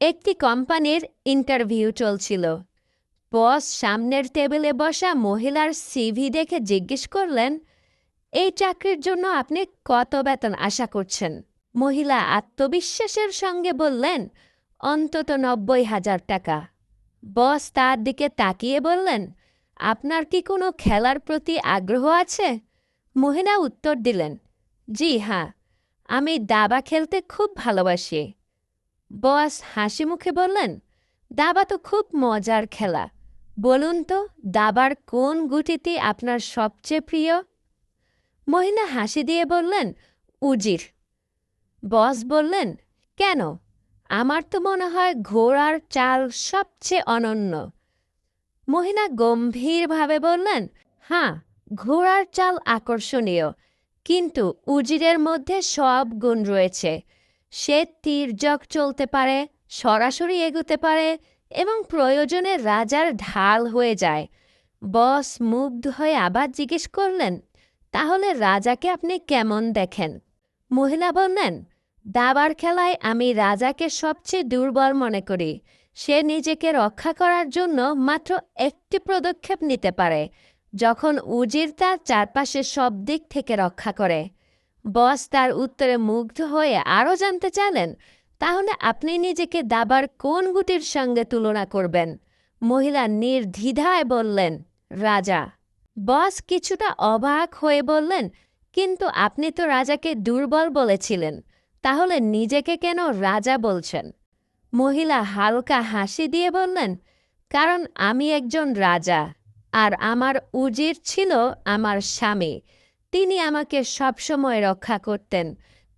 একটি কোম্পানির ইন্টারভিউ চলছিল। বস সামনের টেবিলে বসা মহিলার সিভি দেখে জিজ্ঞেস করলেন, এই চাকরির জন্য আপনি কত বেতন আশা করছেন? মহিলা আত্মবিশ্বাসের সঙ্গে বললেন, অন্তত ৯০,০০০ টাকা। বস তার দিকে তাকিয়ে বললেন, আপনার কি কোনো খেলার প্রতি আগ্রহ আছে? মহিলা উত্তর দিলেন, জি হ্যাঁ, আমি দাবা খেলতে খুব ভালোবাসি। বস হাসি মুখে বললেন, দাবা তো খুব মজার খেলা। বলুন তো, দাবার কোন গুটিটি আপনার সবচেয়ে প্রিয়? মহিলা হাসি দিয়ে বললেন, উজির। বস বললেন, কেন? আমার তো মনে হয় ঘোড়ার চাল সবচেয়ে অনন্য। মহিলা গম্ভীরভাবে বললেন, হ্যাঁ, ঘোড়ার চাল আকর্ষণীয়, কিন্তু উজিরের মধ্যে সব গুণ রয়েছে। সে তীর্যক চলতে পারে, সরাসরি এগোতে পারে এবং প্রয়োজনে রাজার ঢাল হয়ে যায়। বস মুগ্ধ হয়ে আবার জিজ্ঞেস করলেন, তাহলে রাজাকে আপনি কেমন দেখেন? মহিলা বললেন, দাবার খেলায় আমি রাজাকে সবচেয়ে দুর্বল মনে করি। সে নিজেকে রক্ষা করার জন্য মাত্র একটি পদক্ষেপ নিতে পারে, যখন উজির তার চারপাশে সব দিক থেকে রক্ষা করে। বস তার উত্তরে মুগ্ধ হয়ে আরও জানতে চাইলেন, তাহলে আপনি নিজেকে দাবার কোন গুটির সঙ্গে তুলনা করবেন? মহিলা নির্দ্বিধায় বললেন, রাজা। বস কিছুটা অবাক হয়ে বললেন, কিন্তু আপনি তো রাজাকে দুর্বল বলেছিলেন, তাহলে নিজেকে কেন রাজা বলছেন? মহিলা হালকা হাসি দিয়ে বললেন, কারণ আমি একজন রাজা, আর আমার উজির ছিল আমার স্বামী। তিনি আমাকে সবসময় রক্ষা করতেন,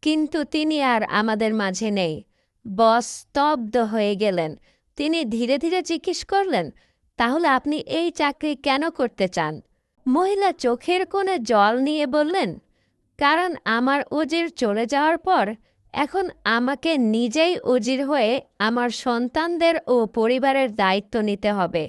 কিন্তু তিনি আর আমাদের মাঝে নেই। বস স্তব্ধ হয়ে গেলেন। তিনি ধীরে ধীরে জিজ্ঞেস করলেন, তাহলে আপনি এই চাকরি কেন করতে চান? মহিলা চোখের কোণে জল নিয়ে বললেন, কারণ আমার উজির চলে যাওয়ার পর এখন আমাকে নিজেই উজির হয়ে আমার সন্তানদের ও পরিবারের দায়িত্ব নিতে হবে।